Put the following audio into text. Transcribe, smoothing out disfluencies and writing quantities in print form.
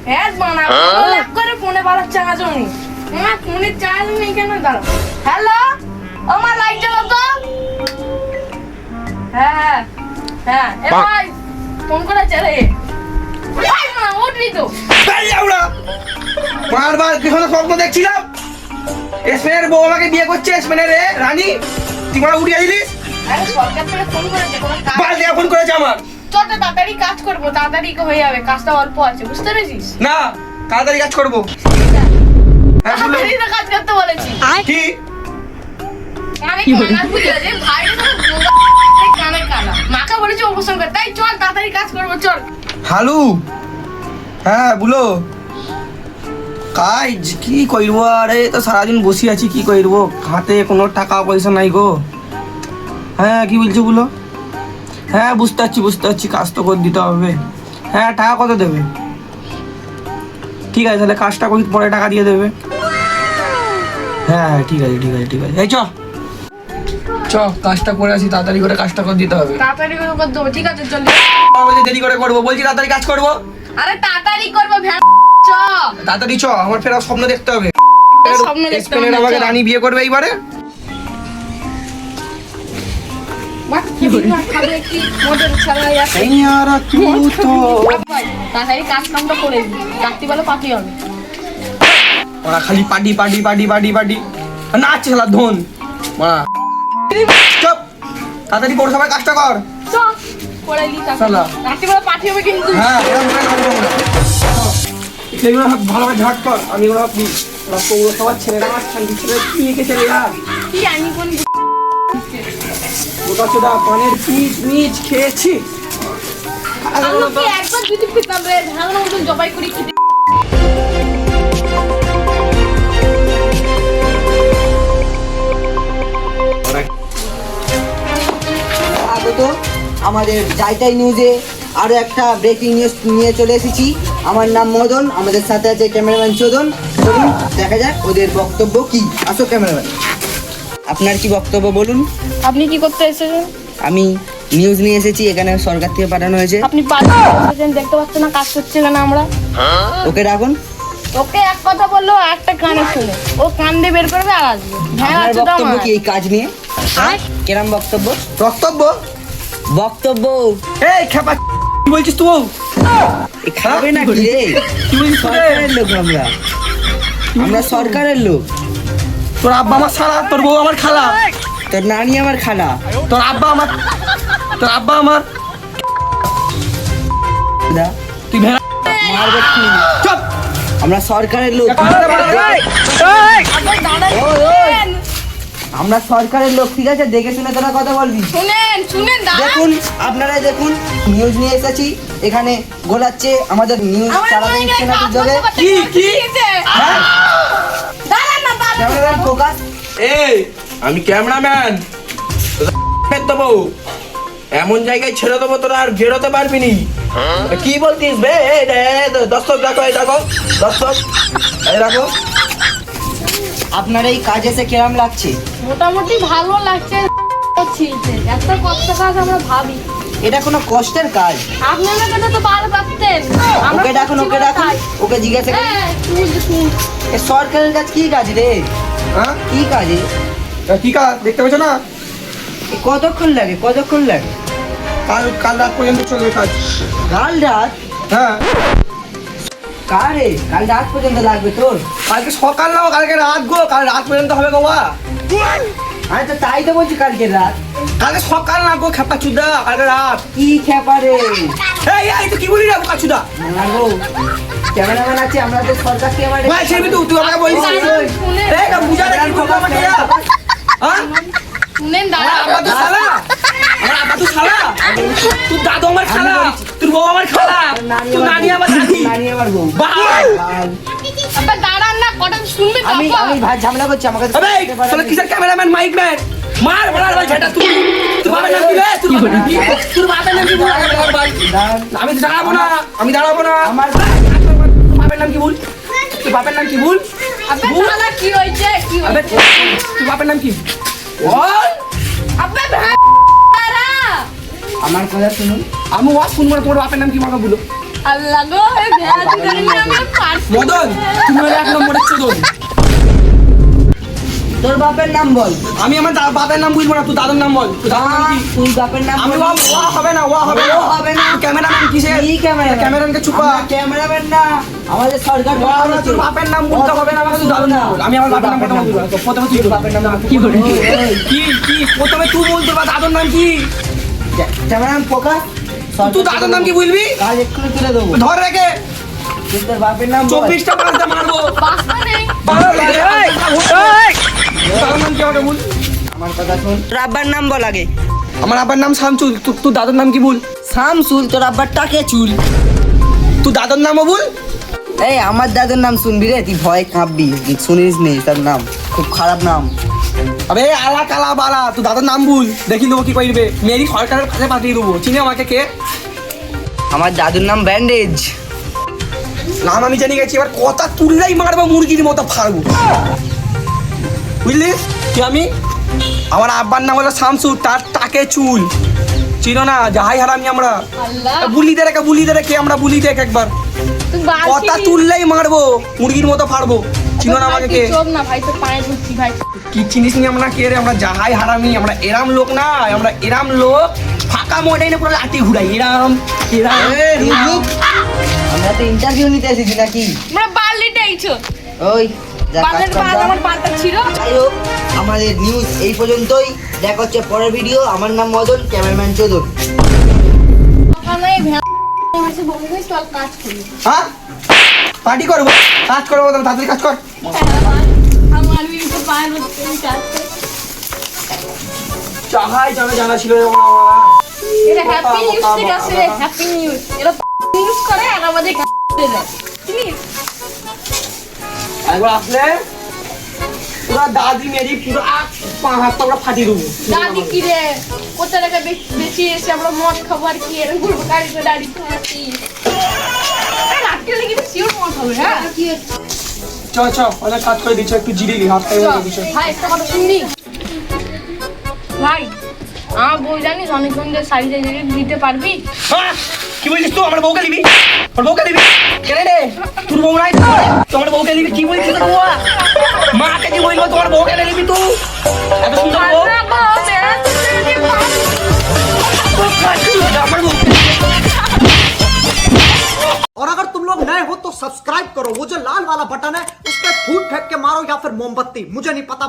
হ্যাঁ বানা লাভ করে ফোনে বালার চার্জ নেই। আমার ফোনে চার্জ নেই কেন দাঁড়াও। হ্যালো আমার লাইট জ্বালাও তো। হ্যাঁ হ্যাঁ এ ভাই ফোন করে চলে ভাই না উঠবি তো তাই আমরা বারবার পিছনে স্বপ্ন দেখছিলাম এসমেনের বউ আমাকে বিয়ে করছে এসমেনের রানী তুই মানে উঠে আইলিস। আরে সরকার থেকে ফোন করেছে কোনো কাজ বাল দিয়ে ফোন করেছে আমার। চল তো তাড়াতাড়ি কাজ করবো তাড়াতাড়ি হয়ে যাবে কাজটা অল্প আছে বুঝতে পেরেছিস। না তাড়াতাড়ি কাজ করবো। হ্যাঁ বলো তাড়াতাড়ি তো কাজ করতে বলেছি। কি আমি কানা বুঝলে যে ভাই কানে কানা মাকে বলেছি অবসর কর তাই চল তাড়াতাড়ি কাজ করবো চল। হালু হ্যাঁ বলো কাজ কি করবো আরে তো সারাদিন বসে আছি কি করবো হাতে কোনো টাকা পয়সা নাই গো। হ্যাঁ কি বলছো বলো। হ্যাঁ বুঝতে পারছি কাজ তো করে দিতে হবে। হ্যাঁ টাকা কত দেবে ঠিক আছে তাহলে কাজটা করি পরে টাকা দিয়ে দেবে। হ্যাঁ হ্যাঁ ঠিক আছে এই চ কাজটা করে আসি তাড়াতাড়ি করে কাজটা করে দিতে হবে। তাড়াতাড়ি করে কর দেবো ঠিক আছে চল। দেরি করে করবো বলছি তাড়াতাড়ি কাজ করবো। আরে তাড়াতাড়ি করবো ভ্যান চ তাড়াতাড়ি চ আমার ফের স্বপ্ন দেখতে হবে। স্বপ্ন দেখতে হবে স্পেনের আমাকে রানী বিয়ে করবে এইবারে। কি খাবে কি মদের ছাড়া আছে তাড়াতাড়ি কাজ কামটা করে দিই রাত্রি বেলা পাতি হবে। ওরা খালি পাটি নাচছে শালা ধন মারা চুপ তাড়াতাড়ি করে সবাই কাজটা কর। চ করে দিই শালা। রাত্রি বেলা পাতি হবে কিন্তু। হ্যাঁ এরকম করে করবো আমরা। এগুলো ভালোভাবে ঝাট কর আমি ওরা সবার ছেলেরা আমার শান্তি ছেলে কি এঁকেছে রে কি আমি কোন গোটা চোদা পানের পিচ খেয়েছি। আমাকে একবার যদি পেতাম রে ধারণা মতন জবাই করি খেতে। আগত আমাদের জাইটাই নিউজে আরও একটা ব্রেকিং নিউজ নিয়ে চলে এসেছি। আমার নাম মদন, আমাদের সাথে আছে ক্যামেরাম্যান চোদন। চলুন দেখা যাক ওদের বক্তব্য কি। আসো ক্যামেরাম্যান, আপনার কি বক্তব্য বলুন। আপনি কি করতে এসেছেন? আমি নিউজ নিয়ে এসেছি, এখানে সরকার থেকে পাঠানো হয়েছে। আপনি পাচ্ছেন দেখতে পাচ্ছেন না কাজ করছে কেন আমরা। ওকে রাখুন। ওকে এক কথা বললো একটা কানে শুনে ও কান দিয়ে বের করবে আর আসবে। হ্যাঁ আপনার আছে তো বক্তব্য আমার। কি এই কাজ নিয়ে? কেরাম বক্তব্য? বক্তব্য এই খেপা কি বলছিস তুই? এ খাবে না কি রে? কি বলছিস তুই? সরকারের লোক আমরা সরকারের লোক। তোর আব্বা আমার শালা তোর বউ আমার খালা তোর নানি আমার খালা, তোর আব্বা আমার তুই ভেড়া মারবে কি? চুপ আমরা সরকারের লোক। আবার দাঁড়ান, ওই, ওই। আমরা সরকারের লোক, ঠিক আছে? দেখে শুনে তোরা কথা বলবি। শুনেন দাঁড়ান। দেখুন আপনারাই দেখুন, নিউজ নিয়ে এসেছি, এখানে গোলাচ্ছে আমাদের নিউজ আমার চালাতে মনে দিচ্ছে না হয় যোগে। কাজ কি? করতে হ্যাঁ? দাঁড়ান না দাঁড়ান। Cameraman focus. এই আমি ক্যামেরাম্যান দেবো এমন জায়গায় ছেড়ে দেবো তোরা আর বেরোতে পারবি নি। কি বলতিস বে? দর্শক দেখো এই দেখো দর্শক এই দেখো। আপনার এই কাজ এসে কিরম লাগছে? মোটামুটি ভালো লাগছে। এত কষ্ট কাজ আমরা ভাবি এটা কোনো কষ্টের কাজ? আপনারা কথা তো বার পাচ্ছেন। ওকে ডাকুন, ওকে ডাকুন, ওকে জিজ্ঞাসা করুন। হ্যাঁ এ সরকারের কাজ কি কাজ রে? হ্যাঁ কি কাজে? কি কাজ দেখতে পেয়েছো না? এ কতক্ষণ লাগে? কাল রাত পর্যন্ত চলবে কাজ। কাল রাত? হ্যাঁ কারে কাল রাত পর্যন্ত লাগবে তোর? কালকে সকাল নাও কালকে রাত গো, কাল রাত পর্যন্ত হবে গো বা। আমি তো তাই তো বলছি, কালকে রাত। কালকে সকাল না গো খেপা চুদা, কালকে রাত। কি খেপা রে? এই তুই কি বলি রে বোকা চুদা? না গো, ক্যামেরাম্যান আছে, আমরা তো সরকার থেকে আমার ভাই ছেড়বি তুই আমাকে বলিস এই না বুঝা রে কি বলবো আমাকে? হ্যাঁ শুনেন আমার দাঁড়ান। আব্বা তো শালা, আমার আব্বা তো শালা, তুই দাদু আমার খালা, তোর বউ আমার খালা, তুই নানি আমার দাদি। নানি আমার বউ। বাল আবার দাঁড়ান না কটা শুনবে তো আমি আপা। আমি ভাই ঝামেলা করছি, আমাকে তো এই করতে পারবে শালা না। কিসের ক্যামেরাম্যান মাইক ম্যান মার বলার ভাই ঝেটা তুই তুই বাবার নাম কি রে? তোর বাবার নাম কি? তোর বাবার নাম কি বল? দাঁড়ান। আমি দাঁড়াবো না আমার বাপের নাম কি বল? তোর বাপের নাম কি বল? আবে শালা কি হইছে কি আবে হইছে? তোর বাপের নাম কি বল? আবে ভাই দাঁড়া। আমার কথা শুনুন। আমি ওয়াজ শুনবো না, তোমার বাপের নাম কি আমাকে বলো। আল্লাহ গো এই ভেড়া চুদানি আমি আর পারছি না। মদন তুমি হলে এক নম্বরের চোদন। তোর বাপের নাম বল। আমি আমার বাপের নাম বুঝবো না, তুই দাদুর নাম বল। তুই দাদুর নাম কি? তুই বাপের নাম আমি বল। ওয়া হবে না, ওয়া হবে না, ও হবে না। ক্যামেরাম্যান কিসের? কি ক্যামেরাম্যান? ক্যামেরাম্যানকে চুপা। আমরা ক্যামেরাম্যান না, আমাদের সরকার ওয়া হবে না, তোর বাপের নাম বলতে হবে না, আমাকে তুই দাদুর নাম বল। আমি আমার বাপের নাম কথা বলবো। তো প্রথমে তুই বাপের নাম কি করে? কি কি প্রথমে তুই বল, তোর দাদুর নাম কি? ক্যামেরাম্যান পোকা। তুই দাদুর নাম কি বলবি? কাজ এক্ষুনি তুলে দেবো। ধর রেখে তুই তোর বাপের নাম বল। 24টা পাঁচটা মারবো। বাস্তা নেই। দাদুর নাম কি আমাকে বল। আমার কথা শোন। তোর আব্বার নাম বল আগে। আমার আব্বার নাম শামসুল। তোর দাদুর নাম কি বল? শামসুল। তোর আব্বার টাকে চুল। তুই দাদুর নামও বল। এই আমার দাদুর নাম শুনবি রে, তুই ভয় কাঁপবি, শুনিস নি তার নাম, খুব খারাপ নাম। আবে আলা কালা বালা, তুই দাদার নাম বল, দেখি দেবো কি করবে। মেরি সরকারের কাছে পাঠিয়ে দেবো। চিনি আমাকে কে? আমার দাদুর নাম ব্যান্ডেজ। নাম আমি জানি গেছি, এবার কথা তুললেই মারবো, মুরগির মতো ফাড়বো, বুঝলি? কি আমি? আমার আব্বার নাম হলো শামসুর, তার টাকে চুল। চিনো না? যাহাই হারামি আমরা। আল্লাহ বুলি দে রে কে আমরা, বুলি দেখ একবার। তুই বালতি কথা তুললেই মারবো, মুরগির মতো ফাড়বো। চিনো না আমাকে কে? চোখ না ভাই, তোর পায়ে ধরছি ভাই। কি চিনিস নি আমরা কে রে? আমরা যাহাই হারামি, আমরা এরাম লোক না, আমরা এরাম লোক ফাঁকা মোটাই না, পুরো লাঠি ঘুরাই এরাম এরাম। আমরা তো ইন্টারভিউ নিতে এসেছি নাকি? আমরা বালিটাইছো ওই যা কাজ বালের কর বাল যা। আমার পাল্টা ছিল। যাই হোক, আমাদের নিউজ এই পর্যন্তই। দেখা হচ্ছে পরের ভিডিও। আমার নাম মদন, ক্যামেরাম্যান চৌধুরী। ওখানে ভেড়া হয়েছে বন্ধু, চল কাজ করি। হ্যাঁ পার্টি করবো, কাজ করবো, তাড়াতাড়ি কাজ কর। আমার তো পায়ে ধরছি কাজ করি। চাহাই জানা ছিল এটা হ্যাপি নিউজ থেকে আসছে রে, হ্যাপি নিউজ। এরা নিউজ করে আর আমাদের কাজ করে দেয়। চিনিস? একবার আসলে পুরা দাদি মেরি পুরো পা হাত পা ফাটিয়ে দেবো। দাদি কি রে, কোথা টাকা বেশি এসে আমরা মদ খাবো আর কি এরকম ঘুরবো গাড়িতে দাঁড়িয়ে থাকি। রাত্রে লেগে তো শিওর মদ হবে। হ্যাঁ কি চ অনেক কাজ করে দিচ্ছ, একটু জিরিলি হাত খাই দিচ্ছ। ভাই একটা কথা শুনবি ভাই? আমার বউ জানিস অনেকক্ষণ যে শাড়ি দিতে পারবি? কি বলছিস তুই? আমার বউকে দিবি? আমার বউকে দিবি কেন রে? তোর বউ নাই তো আমার বউকে দিবি? কি বলছিস তোর বউ? মাকে কি বলবো তোমার বউকে দিবি তুই? এত সুন্দর বউ আমার বউ। और अगर तुम लोग नए हो तो सब्सक्राइब करो, वो जो लाल वाला बटन है उस पर फूट फेंक के मारो या फिर मोमबत्ती, मुझे नहीं पता।